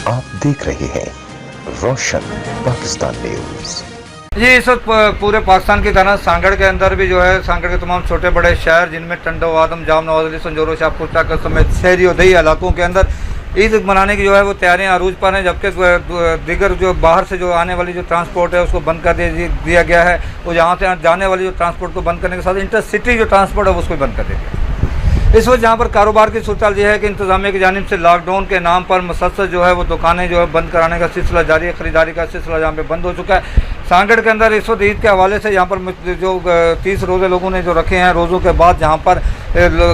आप देख रहे हैं रोशन पाकिस्तान न्यूज। जी, इस वक्त पूरे पाकिस्तान की तरह सांगड़ के अंदर भी जो है सांगड़ के तमाम छोटे बड़े शहर जिनमें टंडो, आदम, जाम, नवाज अली, संजोरो, शाहपुर, टाकर समेत शहरी और दही इलाकों के अंदर ईद मनाने की जो है वो तैयारियां अरूज पर हैं, जबकि दीगर जो बाहर से जो आने वाली जो ट्रांसपोर्ट है उसको बंद कर दिया गया है। वो यहाँ से जाने वाली जो ट्रांसपोर्ट को बंद करने के साथ इंटरसिटी जो ट्रांसपोर्ट है उसको बंद कर दिया गया। इस वक्त जहाँ पर कारोबार की सूरत यह है कि इंतजामिया की जानिब से लॉकडाउन के नाम पर मुसलसल जो है वो दुकानें जो है बंद कराने का सिलसिला जारी है। ख़रीदारी का सिलसिला जहाँ पे बंद हो चुका है। सांगड़ के अंदर इस वक्त ईद के हवाले से यहाँ पर जो 30 रोज़े लोगों ने जो रखे हैं, रोज़ों के बाद जहाँ पर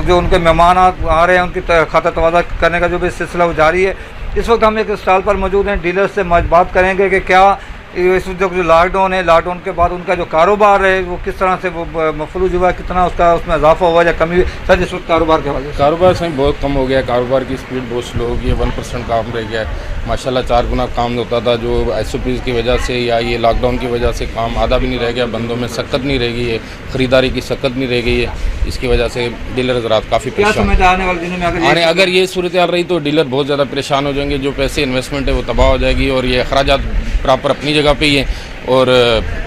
जो उनके मेहमान आ रहे हैं उनकी खाता तवाज़ा करने का जो भी सिलसिला वो जारी है। इस वक्त हम एक स्टॉल पर मौजूद हैं, डीलर से बात करेंगे कि क्या इस जो लॉकडाउन है, लॉकडाउन के बाद उनका जो कारोबार है वो किस तरह से वो मफलूज हुआ, कितना उसका उसमें इजाफा हुआ या कमी। सर, इस वक्त कारोबार के हवाले से कारोबार सही बहुत कम हो गया है। कारोबार की स्पीड बहुत स्लो हो गई है। 1% काम रह गया है। माशाल्लाह 4 गुना काम होता था जो SOPs की वजह से या ये लॉकडाउन की वजह से काम आधा भी नहीं रह गया। बंदों में सक्कत नहीं रह गई है, ख़रीदारी की सक्कत नहीं रह गई है। इसकी वजह से डीलर हज़रात काफ़ी परेशान आने वाले दिनों में अगर ये सूरत हाल रही तो डीलर बहुत ज़्यादा परेशान हो जाएंगे। जो पैसे इन्वेस्टमेंट है वो तबाह हो जाएगी और ये अखराजात प्रॉपर अपनी जगह पे ही है और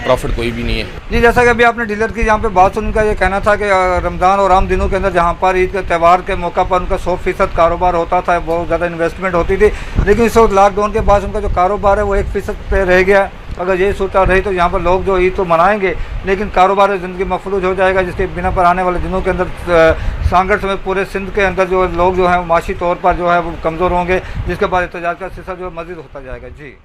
प्रॉफिट कोई भी नहीं है। जी, जैसा कि अभी आपने डीलर की यहाँ पे बात सुन, उनका ये कहना था कि रमज़ान और आम दिनों के अंदर जहाँ पर ईद के त्यौहार के मौका पर उनका 100% कारोबार होता था, बहुत ज़्यादा इन्वेस्टमेंट होती थी, लेकिन इस वक्त लॉकडाउन के बाद उनका जो कारोबार है वो 1% पे रह गया। अगर ये सूरत रही तो यहाँ पर लोग जो ईद तो मनाएंगे लेकिन कारोबार ज़िंदगी मफलूज हो जाएगा, जिसके बिना पर आने वाले दिनों के अंदर सांगड़ समेत पूरे सिंध के अंदर जो लोग जो हैं माशी तौर पर जो है वो कमज़ोर होंगे, जिसके बाद एहतजाज का सिलसिला जो है मज़ीद होता जाएगा। जी।